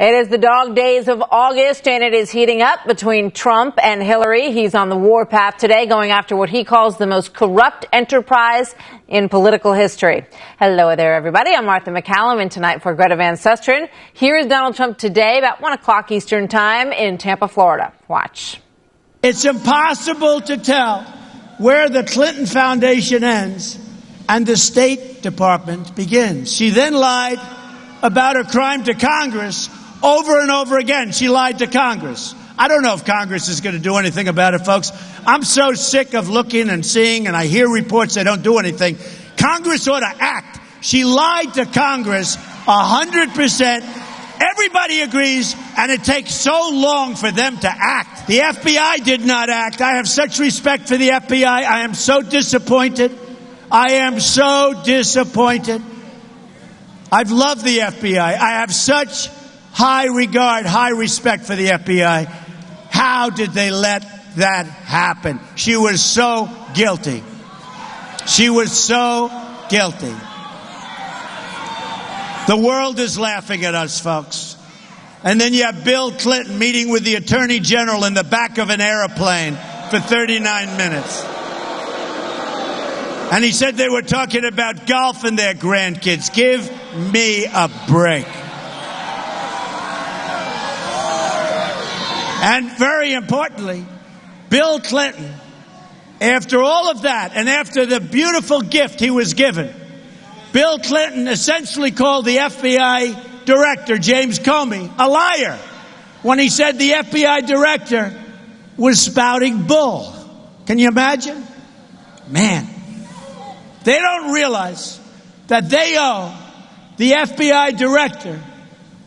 It is the dog days of August, and it is heating up between Trump and Hillary. He's on the warpath today, going after what he calls the most corrupt enterprise in political history. Hello there, everybody. I'm Martha McCallum, and tonight for Greta Van Susteren, here is Donald Trump today, about 1 o'clock Eastern Time in Tampa, Florida. Watch. It's impossible to tell where the Clinton Foundation ends and the State Department begins. She then lied about her crime to Congress over and over again. She lied to Congress. I don't know if Congress is going to do anything about it, folks. I'm so sick of looking and seeing, and I hear reports they don't do anything. Congress ought to act. She lied to Congress 100%. Everybody agrees, and it takes so long for them to act. The FBI did not act. I have such respect for the FBI. I am so disappointed. I am so disappointed. I've loved the FBI. I have such high regard, high respect for the FBI. How did they let that happen? She was so guilty. She was so guilty. The world is laughing at us, folks. And then you have Bill Clinton meeting with the Attorney General in the back of an airplane for 39 minutes. And he said they were talking about golf and their grandkids. Give me a break. And very importantly, Bill Clinton, after all of that and after the beautiful gift he was given, Bill Clinton essentially called the FBI director, James Comey, a liar when he said the FBI director was spouting bull. Can you imagine? Man, they don't realize that they owe the FBI director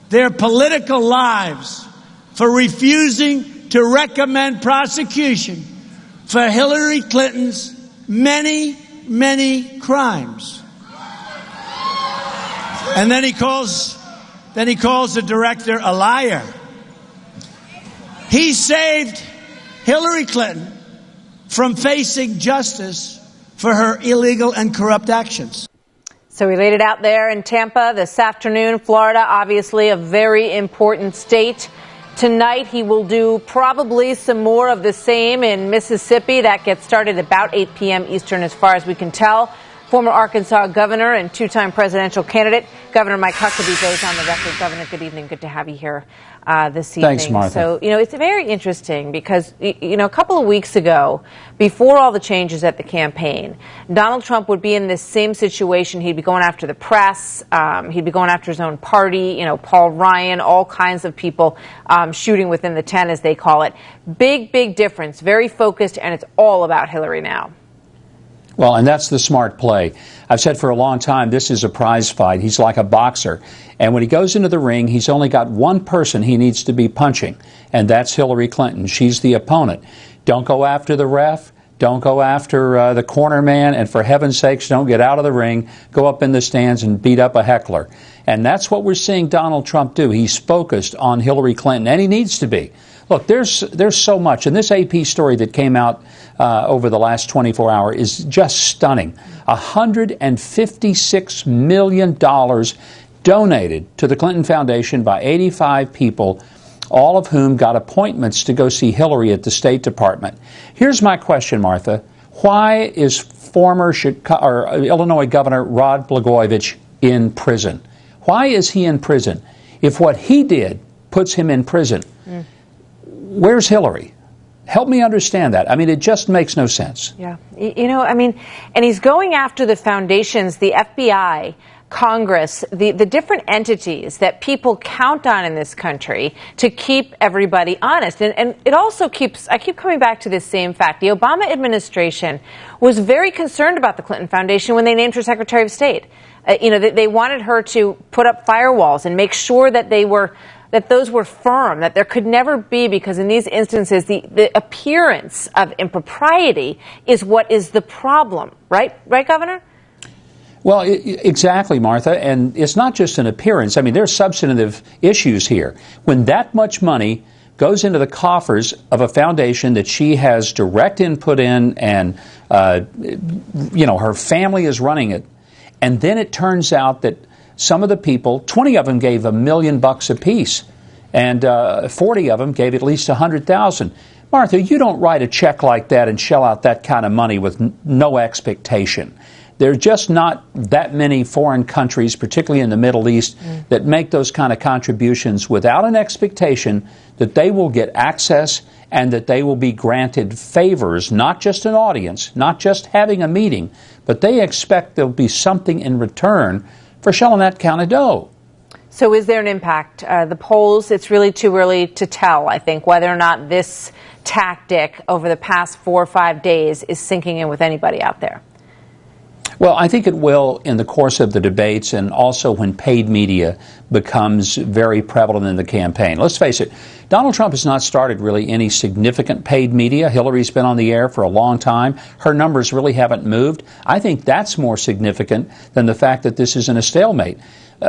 their political lives for refusing to recommend prosecution for Hillary Clinton's many, many crimes. And then he calls the director a liar. He saved Hillary Clinton from facing justice for her illegal and corrupt actions. So we laid it out there in Tampa this afternoon. Florida, obviously a very important state. Tonight, he will do probably some more of the same in Mississippi. That gets started about 8 p.m. Eastern, as far as we can tell. Former Arkansas governor and two-time presidential candidate, Governor Mike Huckabee, goes on the record. Governor, good evening. Good to have you here this evening. Thanks, Martha. So, it's very interesting because, a couple of weeks ago, before all the changes at the campaign, Donald Trump would be in this same situation. He'd be going after the press. He'd be going after his own party, Paul Ryan, all kinds of people shooting within the 10, as they call it. Big, big difference. Very focused, and it's all about Hillary now. Well, and that's the smart play. I've said for a long time, this is a prize fight. He's like a boxer. And when he goes into the ring, he's only got one person he needs to be punching, and that's Hillary Clinton. She's the opponent. Don't go after the ref. Don't go after the corner man. And for heaven's sakes, don't get out of the ring. Go up in the stands and beat up a heckler. And that's what we're seeing Donald Trump do. He's focused on Hillary Clinton, and he needs to be. Look, there's so much. And this AP story that came out over the last 24 hours is just stunning. $156 million donated to the Clinton Foundation by 85 people, all of whom got appointments to go see Hillary at the State Department. Here's my question, Martha. Why is former Illinois Governor Rod Blagojevich in prison? Why is he in prison? If what he did puts him in prison, where's Hillary? Help me understand that. I mean, it just makes no sense. Yeah. And he's going after the foundations, the FBI, Congress, the different entities that people count on in this country to keep everybody honest. And it also I keep coming back to this same fact. The Obama administration was very concerned about the Clinton Foundation when they named her Secretary of State. They wanted her to put up firewalls and make sure that those were firm, that there could never be, because in these instances, the appearance of impropriety is what is the problem. Right, Governor? Well, exactly, Martha. And it's not just an appearance. I mean, there's substantive issues here. When that much money goes into the coffers of a foundation that she has direct input in and, her family is running it, and then it turns out that some of the people, 20 of them gave $1 million apiece. and 40 of them gave at least $100,000. Martha, you don't write a check like that and shell out that kind of money with no expectation. There are just not that many foreign countries, particularly in the Middle East, that make those kind of contributions without an expectation that they will get access and that they will be granted favors, not just an audience, not just having a meeting, but they expect there'll be something in return for shelling that kind of dough. So is there an impact? The polls, it's really too early to tell, I think, whether or not this tactic over the past 4 or 5 days is sinking in with anybody out there. Well, I think it will in the course of the debates and also when paid media becomes very prevalent in the campaign. Let's face it, Donald Trump has not started really any significant paid media. Hillary's been on the air for a long time. Her numbers really haven't moved. I think that's more significant than the fact that this isn't a stalemate.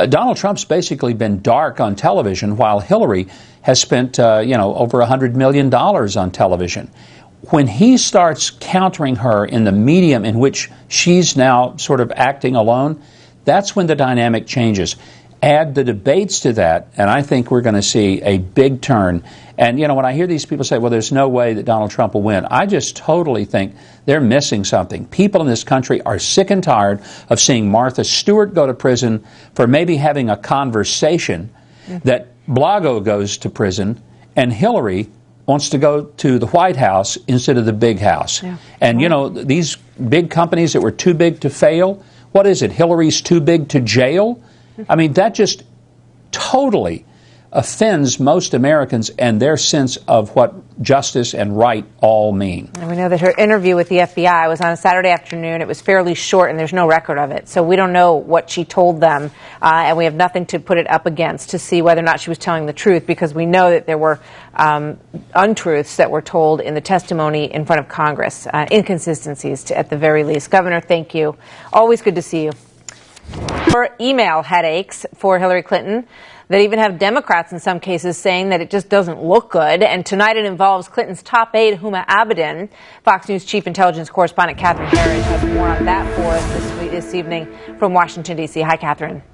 Donald Trump's basically been dark on television while Hillary has spent, over $100 million on television. When he starts countering her in the medium in which she's now sort of acting alone, that's when the dynamic changes. Add the debates to that, and I think we're going to see a big turn. And, when I hear these people say, well, there's no way that Donald Trump will win, I just totally think they're missing something. People in this country are sick and tired of seeing Martha Stewart go to prison for maybe having a conversation, that Blago goes to prison, and Hillary wants to go to the White House instead of the big house. Yeah. And, these big companies that were too big to fail, what is it? Hillary's too big to jail? I mean, that just totally offends most Americans and their sense of what justice and right all mean. And we know that her interview with the FBI was on a Saturday afternoon. It was fairly short, and there's no record of it. So we don't know what she told them, and we have nothing to put it up against to see whether or not she was telling the truth, because we know that there were untruths that were told in the testimony in front of Congress, inconsistencies at the very least. Governor, thank you. Always good to see you. For email headaches for Hillary Clinton that even have Democrats in some cases saying that it just doesn't look good. And tonight it involves Clinton's top aide, Huma Abedin. Fox News chief intelligence correspondent Catherine Herridge has more on that for us this evening from Washington, D.C. Hi, Catherine.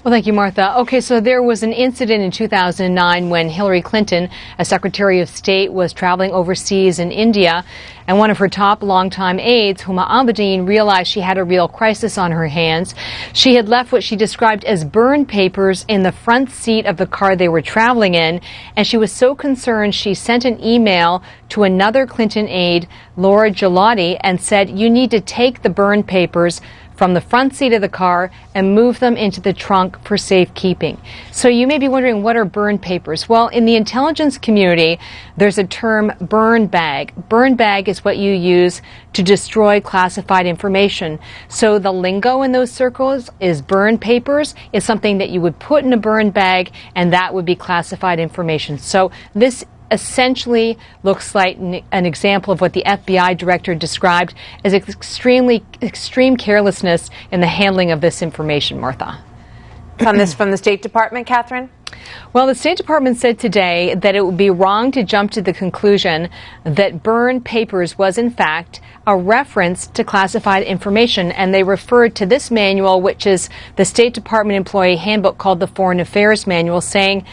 Well, thank you, Martha. Okay, so there was an incident in 2009 when Hillary Clinton, as Secretary of State, was traveling overseas in India, and one of her top longtime aides, Huma Abedin, realized she had a real crisis on her hands. She had left what she described as burned papers in the front seat of the car they were traveling in, and she was so concerned she sent an email to another Clinton aide, Laura Gelati, and said, "You need to take the burned papers from the front seat of the car and move them into the trunk for safekeeping." So you may be wondering, what are burn papers? Well, in the intelligence community, there's a term, burn bag. Burn bag is what you use to destroy classified information. So the lingo in those circles is burn papers is something that you would put in a burn bag, and that would be classified information. So this essentially looks like an example of what the FBI director described as extreme carelessness in the handling of this information, Martha. On this from the State Department, Catherine? Well, the State Department said today that it would be wrong to jump to the conclusion that burn papers was, in fact, a reference to classified information, and they referred to this manual, which is the State Department employee handbook called the Foreign Affairs Manual, saying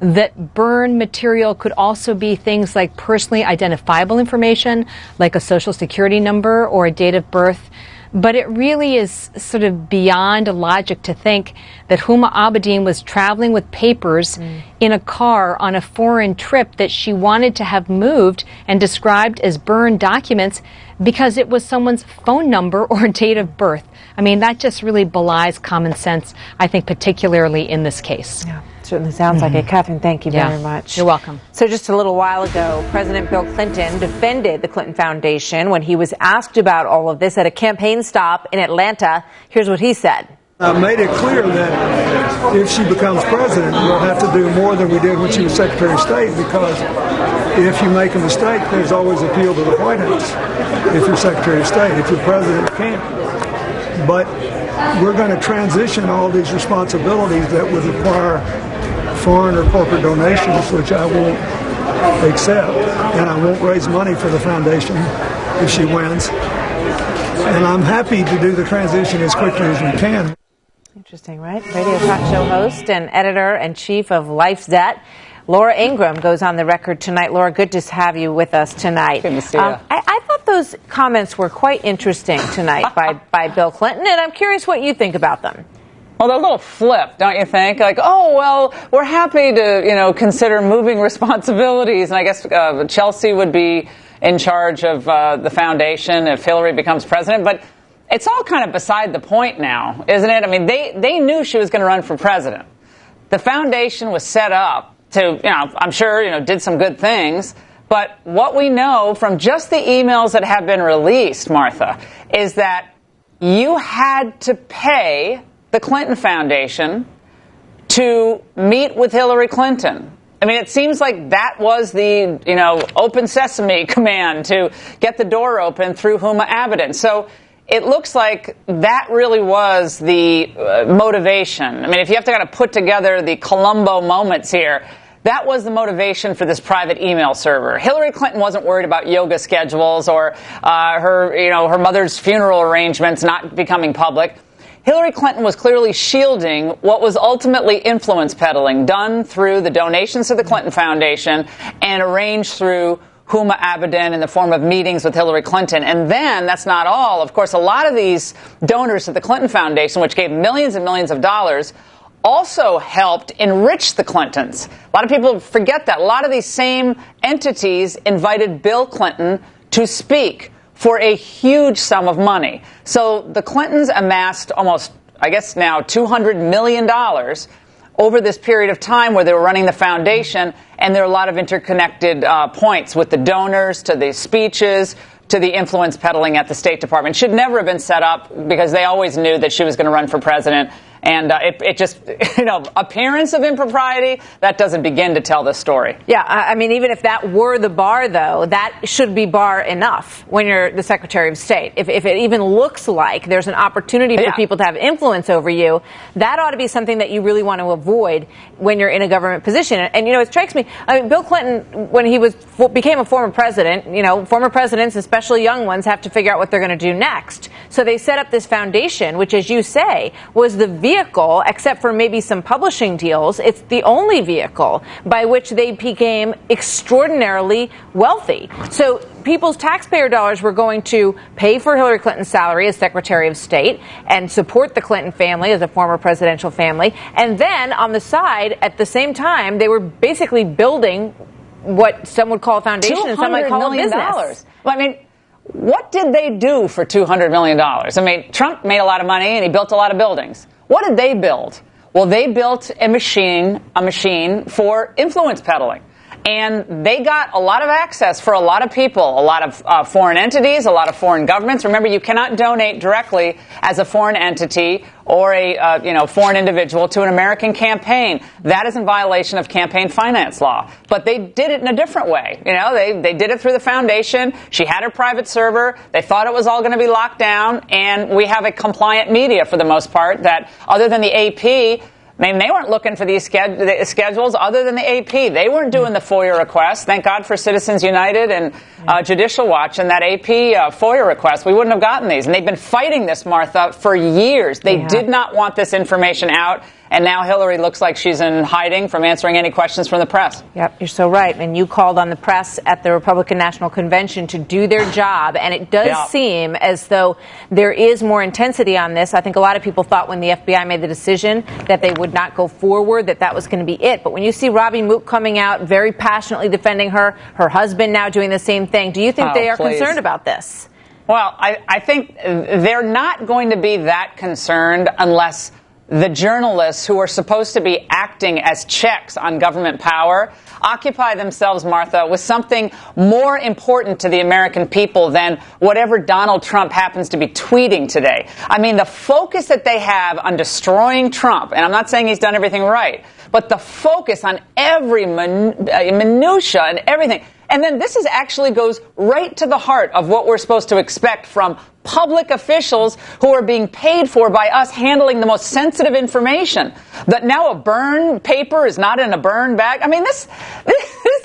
that burn material could also be things like personally identifiable information, like a social security number or a date of birth. But it really is sort of beyond logic to think that Huma Abedin was traveling with papers in a car on a foreign trip that she wanted to have moved and described as burned documents because it was someone's phone number or date of birth. I mean, that just really belies common sense, I think, particularly in this case. Yeah. Certainly sounds like it. Catherine, thank you very much. You're welcome. So just a little while ago, President Bill Clinton defended the Clinton Foundation when he was asked about all of this at a campaign stop in Atlanta. Here's what he said. I made it clear that if she becomes president, we'll have to do more than we did when she was Secretary of State, because if you make a mistake, there's always appeal to the White House if you're Secretary of State. If you're president, you can't. But we're going to transition all these responsibilities that would require foreign or corporate donations, which I won't accept, and I won't raise money for the foundation if she wins. And I'm happy to do the transition as quickly as we can. Interesting, right? Radio talk show host and editor and chief of Life's Debt Laura Ingraham goes on the record tonight. Laura, good to have you with us tonight. Good to see you. I thought those comments were quite interesting tonight by Bill Clinton, and I'm curious what you think about them. Well, they're a little flip, don't you think? Like, oh, well, we're happy to, consider moving responsibilities. And I guess Chelsea would be in charge of the foundation if Hillary becomes president. But it's all kind of beside the point now, isn't it? I mean, they knew she was going to run for president. The foundation was set up to, I'm sure, did some good things. But what we know from just the emails that have been released, Martha, is that you had to pay the Clinton Foundation to meet with Hillary Clinton. I mean, it seems like that was the, open sesame command to get the door open through Huma Abedin. So it looks like that really was the motivation. I mean, if you have to kind of put together the Columbo moments here, that was the motivation for this private email server. Hillary Clinton wasn't worried about yoga schedules or her mother's funeral arrangements not becoming public. Hillary Clinton was clearly shielding what was ultimately influence peddling done through the donations to the Clinton Foundation and arranged through Huma Abedin in the form of meetings with Hillary Clinton. And then, that's not all. Of course, a lot of these donors to the Clinton Foundation, which gave millions and millions of dollars, also helped enrich the Clintons. A lot of people forget that. A lot of these same entities invited Bill Clinton to speak for a huge sum of money. So the Clintons amassed almost, I guess now, $200 million over this period of time where they were running the foundation, and there are a lot of interconnected points with the donors to the speeches to the influence peddling at the State Department. Should never have been set up because they always knew that she was going to run for president. And it just, appearance of impropriety, that doesn't begin to tell the story. Yeah, I mean, even if that were the bar, though, that should be bar enough when you're the Secretary of State. If it even looks like there's an opportunity for people to have influence over you, that ought to be something that you really want to avoid when you're in a government position. And, it strikes me, Bill Clinton, when he became a former president, former presidents, especially young ones, have to figure out what they're going to do next. So they set up this foundation, which, as you say, was the vehicle, except for maybe some publishing deals, it's the only vehicle by which they became extraordinarily wealthy. So people's taxpayer dollars were going to pay for Hillary Clinton's salary as Secretary of State and support the Clinton family as a former presidential family. And then on the side, at the same time, they were basically building what some would call a foundation and some might call a business. Well, I mean, what did they do for $200 million? I mean, Trump made a lot of money and he built a lot of buildings. What did they build? Well, they built a machine for influence peddling. And they got a lot of access for a lot of people, a lot of foreign entities, a lot of foreign governments. Remember, you cannot donate directly as a foreign entity or a foreign individual to an American campaign. That is in violation of campaign finance law. But they did it in a different way. They did it through the foundation. She had her private server. They thought it was all going to be locked down. And we have a compliant media, for the most part, that other than the AP, I mean, they weren't looking for these schedules other than the AP. They weren't doing the FOIA requests. Thank God for Citizens United and Judicial Watch and that AP FOIA request. We wouldn't have gotten these. And they've been fighting this, Martha, for years. They did not want this information out. And now Hillary looks like she's in hiding from answering any questions from the press. Yep, you're so right. And you called on the press at the Republican National Convention to do their job. And it does seem as though there is more intensity on this. I think a lot of people thought when the FBI made the decision that they would not go forward, that was going to be it. But when you see Robbie Mook coming out very passionately defending her husband now doing the same thing, do you think they are concerned about this? Well, I think they're not going to be that concerned unless the journalists who are supposed to be acting as checks on government power occupy themselves, Martha, with something more important to the American people than whatever Donald Trump happens to be tweeting today. I mean, the focus that they have on destroying Trump, and I'm not saying he's done everything right, but the focus on every minutia and everything. And then this actually goes right to the heart of what we're supposed to expect from public officials who are being paid for by us handling the most sensitive information. That now a burn paper is not in a burn bag. I mean, this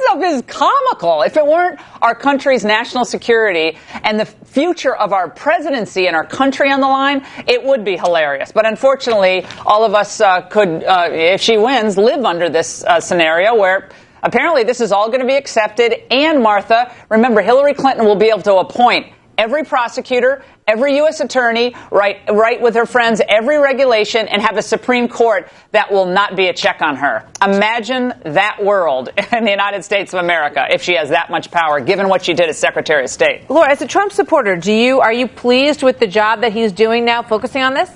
stuff is comical. If it weren't our country's national security and the future of our presidency and our country on the line, it would be hilarious. But unfortunately, all of us could, if she wins, live under this scenario where apparently this is all going to be accepted. And, Martha, remember, Hillary Clinton will be able to appoint every prosecutor, every U.S. attorney, write with her friends every regulation, and have a Supreme Court that will not be a check on her. Imagine that world in the United States of America if she has that much power, given what she did as Secretary of State. Laura, as a Trump supporter, are you pleased with the job that he's doing now, focusing on this?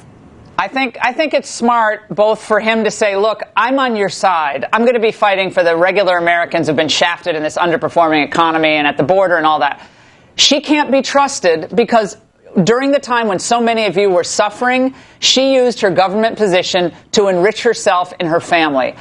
I think it's smart both for him to say, look, I'm on your side. I'm going to be fighting for the regular Americans who've been shafted in this underperforming economy and at the border and all that. She can't be trusted because during the time when so many of you were suffering, she used her government position to enrich herself and her family.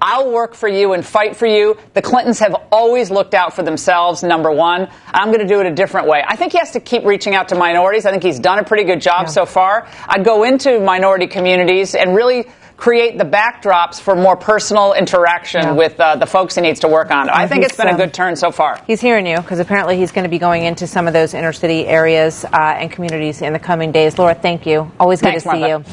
I'll work for you and fight for you. The Clintons have always looked out for themselves, number one. I'm going to do it a different way. I think he has to keep reaching out to minorities. I think he's done a pretty good job so far. I'd go into minority communities and really create the backdrops for more personal interaction with the folks he needs to work on. I think it's been a good turn so far. He's hearing you, because apparently he's going to be going into some of those inner city areas and communities in the coming days. Laura, thank you. Always good to see you.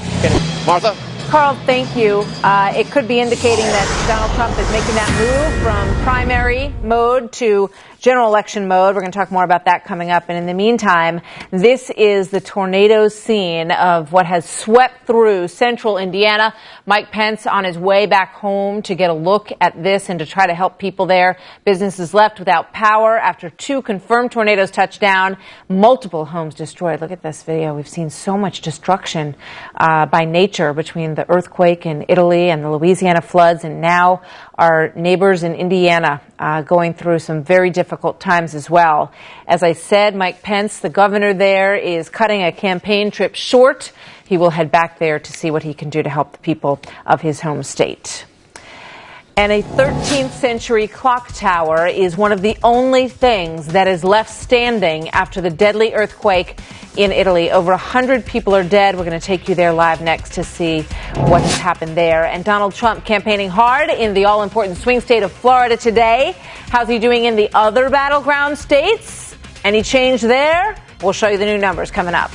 Martha? Carl, thank you. It could be indicating that Donald Trump is making that move from primary mode to general election mode. We're going to talk more about that coming up. And in the meantime, this is the tornado scene of what has swept through central Indiana. Mike Pence on his way back home to get a look at this and to try to help people there. Businesses left without power after 2 confirmed tornadoes touched down. Multiple homes destroyed. Look at this video. We've seen so much destruction by nature between the earthquake in Italy and the Louisiana floods, and now our neighbors in Indiana going through some very difficult times as well. As I said, Mike Pence, the governor there, is cutting a campaign trip short. He will head back there to see what he can do to help the people of his home state. And a 13th century clock tower is one of the only things that is left standing after the deadly earthquake in Italy. Over 100 people are dead. We're going to take you there live next to see what has happened there. And Donald Trump campaigning hard in the all-important swing state of Florida today. How's he doing in the other battleground states? Any change there? We'll show you the new numbers coming up.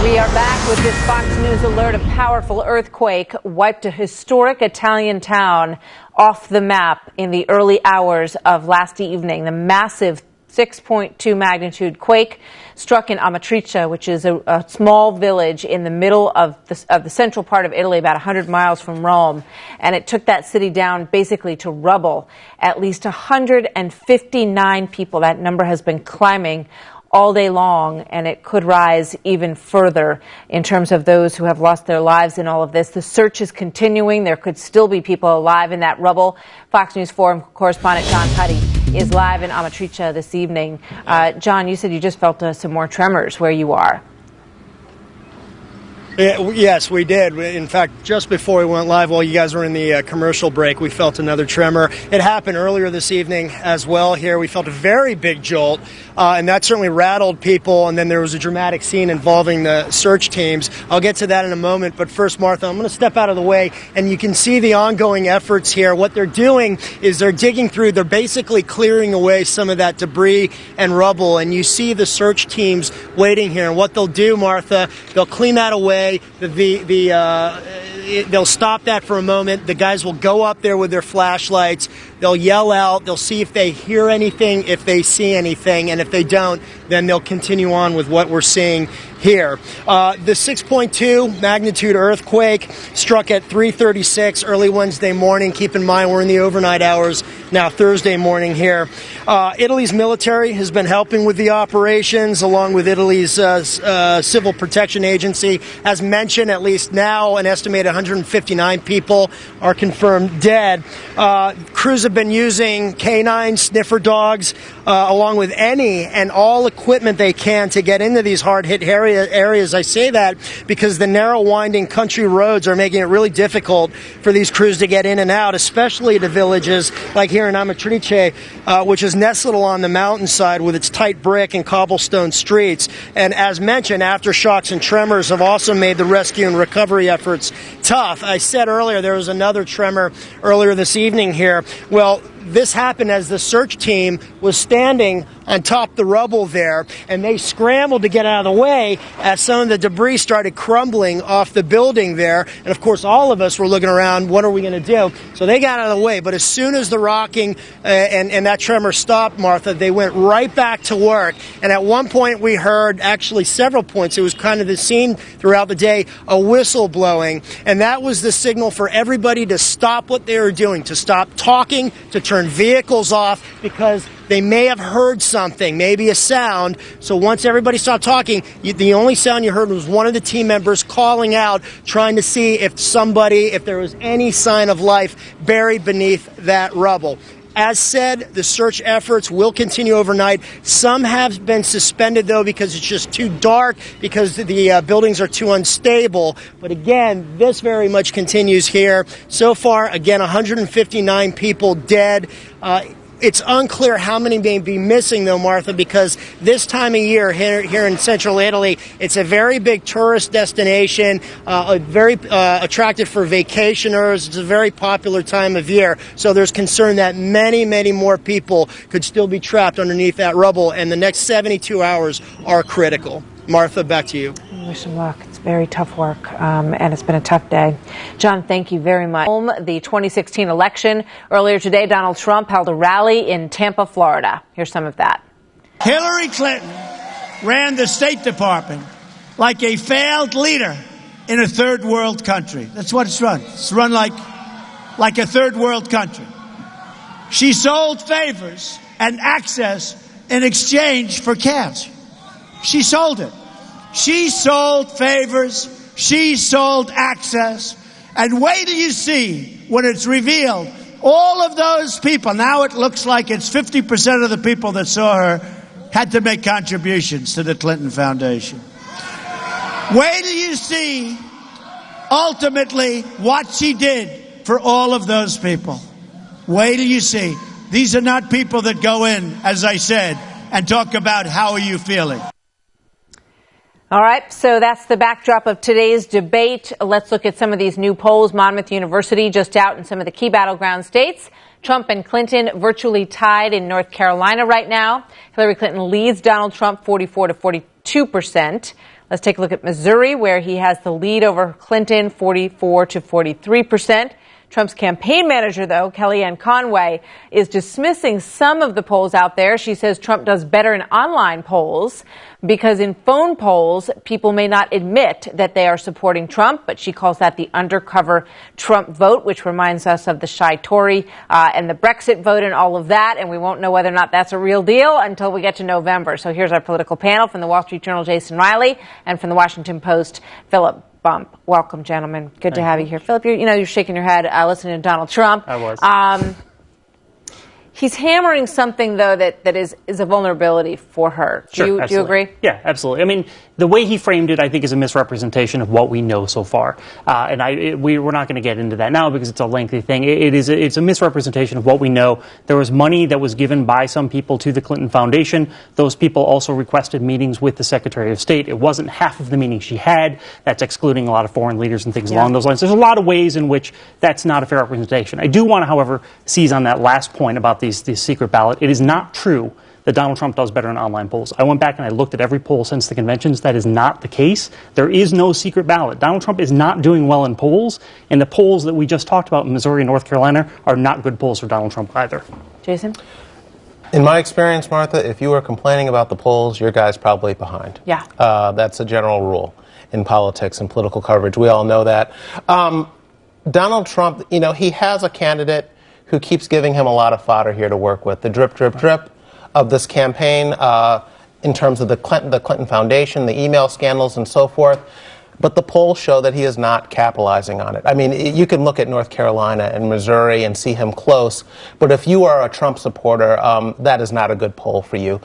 We are back with this Fox News alert. A powerful earthquake wiped a historic Italian town off the map in the early hours of last evening. The massive 6.2 magnitude quake struck in Amatrice, which is a small village in the middle of the central part of Italy, about 100 miles from Rome. And it took that city down basically to rubble. At least 159 people. That number has been climbing all day long, and it could rise even further in terms of those who have lost their lives in all of this. The search is continuing. There could still be people alive in that rubble. Fox News Forum correspondent John Huddy is live in Amatrice this evening. John, you said you just felt some more tremors where you are. Yes, we did. In fact, just before we went live, while you guys were in the commercial break, we felt another tremor. It happened earlier this evening as well here. We felt a very big jolt, and that certainly rattled people. And then there was a dramatic scene involving the search teams. I'll get to that in a moment. But first, Martha, I'm going to step out of the way, and you can see the ongoing efforts here. What they're doing is they're digging through. They're basically clearing away some of that debris and rubble. And you see the search teams waiting here. And what they'll do, Martha, they'll clean that away. They'll stop that for a moment. The guys will go up there with their flashlights. They'll yell out. They'll see if they hear anything, if they see anything. And if they don't, then they'll continue on with what we're seeing here. The 6.2 magnitude earthquake struck at 3:36 early Wednesday morning. Keep in mind, we're in the overnight hours now, Thursday morning here. Italy's military has been helping with the operations, along with Italy's Civil Protection Agency. As mentioned, at least now, an estimated 159 people are confirmed dead. Crews have been using canines, sniffer dogs, along with any and all equipment they can to get into these hard-hit areas. I say that because the narrow, winding country roads are making it really difficult for these crews to get in and out, especially to villages like here in Amatrice, which is nestled along the mountainside with its tight brick and cobblestone streets. And as mentioned, aftershocks and tremors have also made the rescue and recovery efforts tough. I said earlier there was another tremor earlier this evening here. Well, this happened as the search team was standing on top of the rubble there, and they scrambled to get out of the way as some of the debris started crumbling off the building there. And of course, all of us were looking around, what are we going to do? So they got out of the way. But as soon as the rocking and that tremor stopped, Martha, they went right back to work. And at one point, we heard, actually several points, it was kind of the scene throughout the day, a whistle blowing. And that was the signal for everybody to stop what they were doing, to stop talking, to turn vehicles off, because they may have heard something, maybe a sound. So once everybody stopped talking, the only sound you heard was one of the team members calling out, trying to see if there was any sign of life buried beneath that rubble. As said, the search efforts will continue overnight. Some have been suspended, though, because it's just too dark, because the buildings are too unstable. But again, this very much continues here. So far, again, 159 people dead. It's unclear how many may be missing, though, Martha, because this time of year here in central Italy, it's a very big tourist destination, very attractive for vacationers. It's a very popular time of year. So there's concern that many, many more people could still be trapped underneath that rubble, and the next 72 hours are critical. Martha, back to you. I wish him luck. It's very tough work, and it's been a tough day. John, thank you very much. The 2016 election. Earlier today, Donald Trump held a rally in Tampa, Florida. Here's some of that. Hillary Clinton ran the State Department like a failed leader in a third world country. That's what it's run. It's run like a third world country. She sold favors and access in exchange for cash. She sold it. She sold favors. She sold access. And wait till you see when it's revealed. All of those people, now it looks like it's 50% of the people that saw her had to make contributions to the Clinton Foundation. Wait till you see ultimately what she did for all of those people. Wait till you see. These are not people that go in, as I said, and talk about how are you feeling. All right, so that's the backdrop of today's debate. Let's look at some of these new polls. Monmouth University just out in some of the key battleground states. Trump and Clinton virtually tied in North Carolina right now. Hillary Clinton leads Donald Trump 44 to 42%. Let's take a look at Missouri, where he has the lead over Clinton 44 to 43%. Trump's campaign manager, though, Kellyanne Conway, is dismissing some of the polls out there. She says Trump does better in online polls because in phone polls, people may not admit that they are supporting Trump, but she calls that the undercover Trump vote, which reminds us of the shy Tory and the Brexit vote and all of that, and we won't know whether or not that's a real deal until we get to November. So here's our political panel from the Wall Street Journal, Jason Riley, and from the Washington Post, Philip Bump. Welcome, gentlemen. Good to have you here. Philip, you're shaking your head listening to Donald Trump. I was. He's hammering something, though, that is a vulnerability for her. Do you agree? Yeah, absolutely. I mean, the way he framed it, I think, is a misrepresentation of what we know so far. We're not going to get into that now because it's a lengthy thing. It's a misrepresentation of what we know. There was money that was given by some people to the Clinton Foundation. Those people also requested meetings with the Secretary of State. It wasn't half of the meetings she had. That's excluding a lot of foreign leaders and things along those lines. There's a lot of ways in which that's not a fair representation. I do want to, however, seize on that last point about this secret ballot. It is not true that Donald Trump does better in online polls. I went back and I looked at every poll since the conventions. That is not the case. There is no secret ballot. Donald Trump is not doing well in polls, and the polls that we just talked about in Missouri and North Carolina are not good polls for Donald Trump either. Jason? In my experience, Martha, if you were complaining about the polls, your guy's probably behind. Yeah. That's a general rule in politics and political coverage. We all know that. Donald Trump, he has a candidate who keeps giving him a lot of fodder here to work with. The drip, drip, drip of this campaign in terms of the Clinton Foundation, the email scandals, and so forth. But the polls show that he is not capitalizing on it. I mean, you can look at North Carolina and Missouri and see him close, but if you are a Trump supporter, that is not a good poll for you.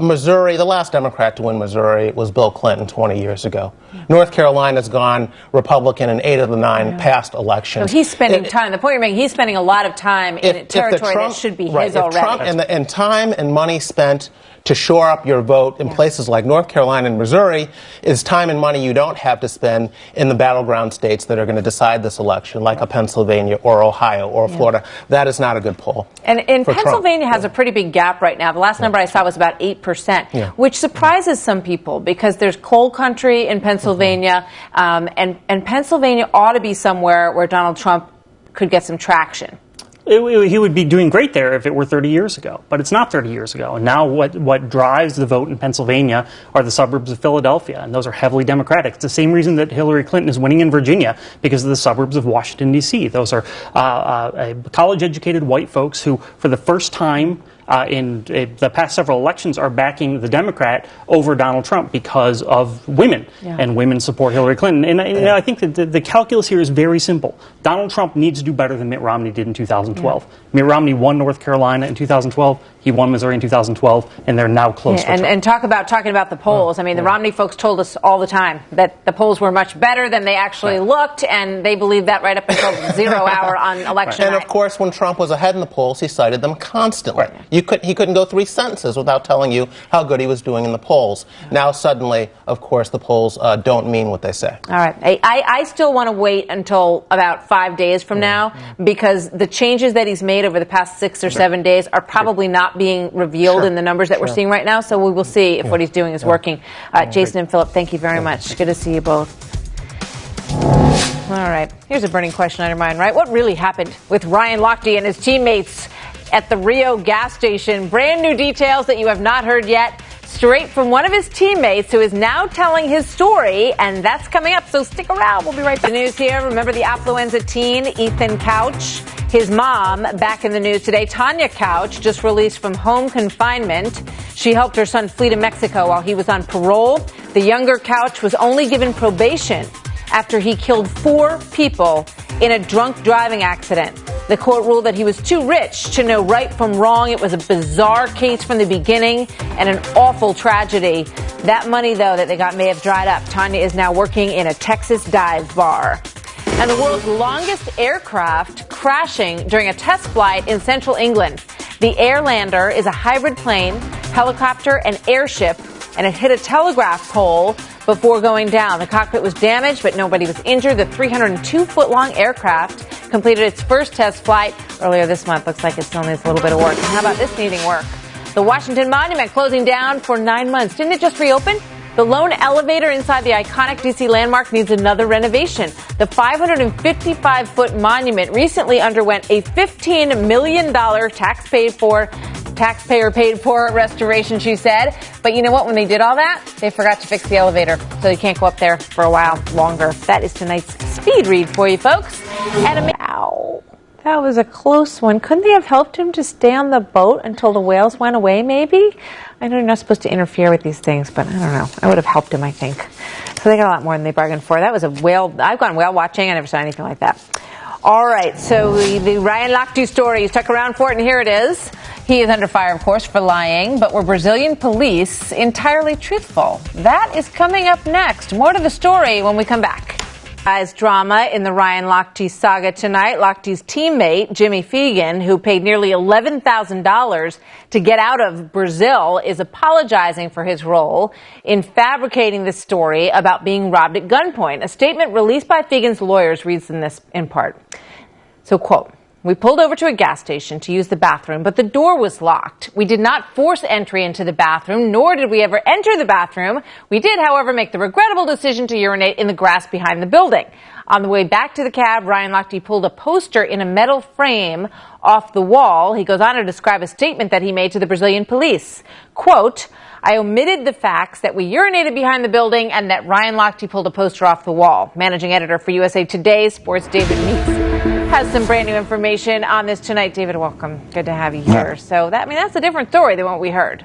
Missouri, the last Democrat to win Missouri was Bill Clinton 20 years ago. North Carolina's gone Republican in 8 of the 9 past elections. So he's spending time. The point you're making, he's spending a lot of time in a territory that should be his already. Trump and time and money spent to shore up your vote in places like North Carolina and Missouri is time and money you don't have to spend in the battleground states that are going to decide this election, like a Pennsylvania or Ohio or Florida. That is not a good poll. And Pennsylvania has a pretty big gap right now. The last number I saw was about 8%, which surprises some people because there's coal country in Pennsylvania, and Pennsylvania ought to be somewhere where Donald Trump could get some traction. He would be doing great there if it were 30 years ago, but it's not 30 years ago. And now what drives the vote in Pennsylvania are the suburbs of Philadelphia, and those are heavily Democratic. It's the same reason that Hillary Clinton is winning in Virginia, because of the suburbs of Washington, D.C. Those are college-educated white folks who, for the first time in the past several elections, are backing the Democrat over Donald Trump because of women, and women support Hillary Clinton. And I think that the calculus here is very simple. Donald Trump needs to do better than Mitt Romney did in 2012. Mitt Romney won North Carolina in 2012. He won Missouri in 2012, and they're now close. And talking about the polls, I mean, the Romney folks told us all the time that the polls were much better than they actually looked, and they believed that right up until 0 hour on election night. And of course, when Trump was ahead in the polls, he cited them constantly. He couldn't go 3 sentences without telling you how good he was doing in the polls. Now suddenly, of course, the polls don't mean what they say. All right. I still want to wait until about 5 days from now, because the changes that he's made over the past 6 or 7 days are probably not being revealed in the numbers that we're seeing right now. So we will see if what he's doing is working. Jason and Philip, thank you very much. Good to see you both. All right. Here's a burning question on your mind, right? What really happened with Ryan Lochte and his teammates at the Rio gas station? Brand new details that you have not heard yet, straight from one of his teammates who is now telling his story, and that's coming up, so stick around. We'll be right back. The news here. Remember the affluenza teen, Ethan Couch? His mom, back in the news today. Tanya Couch, just released from home confinement. She helped her son flee to Mexico while he was on parole. The younger Couch was only given probation after he killed 4 people in a drunk driving accident. The court ruled that he was too rich to know right from wrong. It was a bizarre case from the beginning and an awful tragedy. That money, though, that they got may have dried up. Tanya is now working in a Texas dive bar. And the world's longest aircraft crashing during a test flight in central England. The Airlander is a hybrid plane, helicopter, and airship, and it hit a telegraph pole before going down. The cockpit was damaged, but nobody was injured. The 302-foot-long aircraft completed its first test flight earlier this month. Looks like it still needs a little bit of work. And how about this needing work? The Washington Monument closing down for 9 months. Didn't it just reopen? The lone elevator inside the iconic D.C. landmark needs another renovation. The 555-foot monument recently underwent a $15 million taxpayer-paid-for restoration, she said. But you know what? When they did all that, they forgot to fix the elevator, so you can't go up there for a while longer. That is tonight's speed read for you, folks. Ow. That was a close one. Couldn't they have helped him to stay on the boat until the whales went away, maybe? I know you're not supposed to interfere with these things, but I don't know. I would have helped him, I think. So they got a lot more than they bargained for. That was a whale. I've gone whale watching. I never saw anything like that. All right, so the Ryan Lochte story. You stuck around for it, and here it is. He is under fire, of course, for lying, but were Brazilian police entirely truthful? That is coming up next. More to the story when we come back. As drama in the Ryan Lochte saga tonight. Lochte's teammate, Jimmy Fegan, who paid nearly $11,000 to get out of Brazil, is apologizing for his role in fabricating this story about being robbed at gunpoint. A statement released by Fegan's lawyers reads this in part. So, quote, "We pulled over to a gas station to use the bathroom, but the door was locked. We did not force entry into the bathroom, nor did we ever enter the bathroom. We did, however, make the regrettable decision to urinate in the grass behind the building. On the way back to the cab, Ryan Lochte pulled a poster in a metal frame off the wall." He goes on to describe a statement that he made to the Brazilian police. Quote, "I omitted the facts that we urinated behind the building and that Ryan Lochte pulled a poster off the wall." Managing editor for USA Today Sports, David Meeks, has some brand new information on this tonight. David, welcome. Good to have you here. Yeah. So that's a different story than what we heard.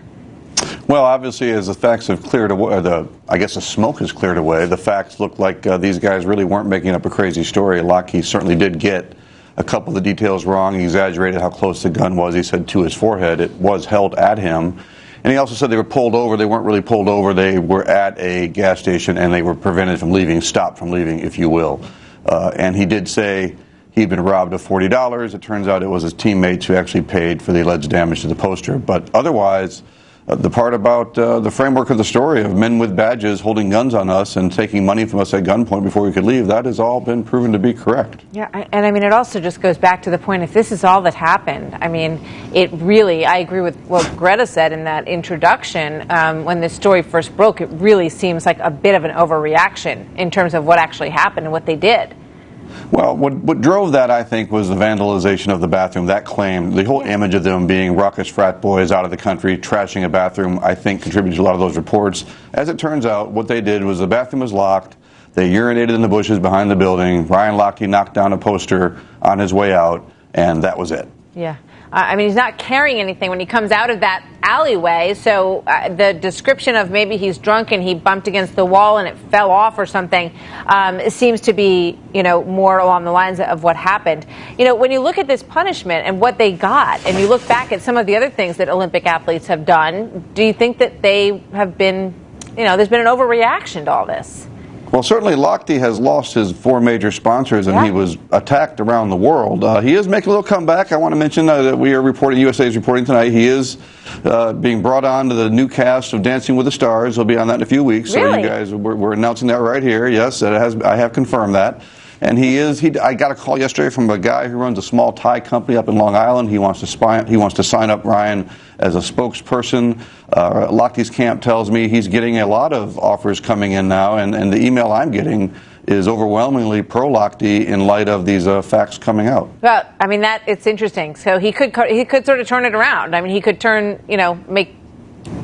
Well, obviously, as the facts have cleared away, the smoke has cleared away, the facts look like these guys really weren't making up a crazy story. Lochte certainly did get a couple of the details wrong. He exaggerated how close the gun was. He said to his forehead. It was held at him. And he also said they were pulled over. They weren't really pulled over. They were at a gas station, and they were prevented from leaving, stopped from leaving, if you will. And he did say he'd been robbed of $40. It turns out it was his teammates who actually paid for the alleged damage to the poster. But otherwise, the part about the framework of the story of men with badges holding guns on us and taking money from us at gunpoint before we could leave, that has all been proven to be correct. Yeah, and I mean, it also just goes back to the point, if this is all that happened, I mean, it really, I agree with what Greta said in that introduction. When this story first broke, it really seems like a bit of an overreaction in terms of what actually happened and what they did. Well, what drove that, I think, was the vandalization of the bathroom. That claim, the whole image of them being raucous frat boys out of the country, trashing a bathroom, I think contributed to a lot of those reports. As it turns out, what they did was the bathroom was locked. They urinated in the bushes behind the building. Ryan Lochte knocked down a poster on his way out, and that was it. Yeah. I mean, he's not carrying anything when he comes out of that alleyway, so the description of maybe he's drunk and he bumped against the wall and it fell off or something seems to be, more along the lines of what happened. When you look at this punishment and what they got, and you look back at some of the other things that Olympic athletes have done, do you think that they have been, there's been an overreaction to all this? Well, certainly Lochte has lost his 4 major sponsors, and he was attacked around the world. He is making a little comeback. I want to mention that we are reporting, USA is reporting tonight, he is being brought on to the new cast of Dancing with the Stars. He'll be on that in a few weeks. Really? So you guys, we're announcing that right here. Yes, I have confirmed that. And I got a call yesterday from a guy who runs a small Thai company up in Long Island. He wants to sign up Ryan as a spokesperson. Lochte's camp tells me he's getting a lot of offers coming in now, and the email I'm getting is overwhelmingly pro-Lochte in light of these facts coming out. Well, I mean, it's interesting. So he could sort of turn it around. I mean, he could make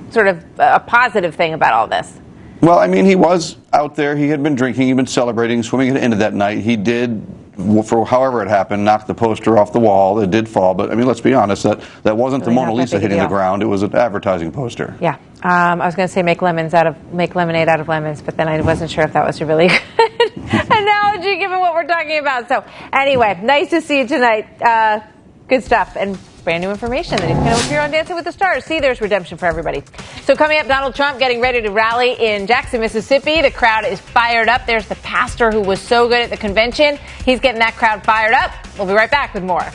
sort of a positive thing about all this. Well, I mean, he was out there. He had been drinking. He'd been celebrating, swimming at the end of that night. He did, for however it happened, knock the poster off the wall. It did fall. But, I mean, let's be honest, that wasn't the Mona Lisa hitting the ground. It was an advertising poster. Yeah. I was going to say make lemonade out of lemons, but then I wasn't sure if that was a really good analogy given what we're talking about. So, anyway, nice to see you tonight. Good stuff. And brand new information that he's going to appear on Dancing with the Stars. See, there's redemption for everybody. So coming up, Donald Trump getting ready to rally in Jackson, Mississippi. The crowd is fired up. There's the pastor who was so good at the convention. He's getting that crowd fired up. We'll be right back with more.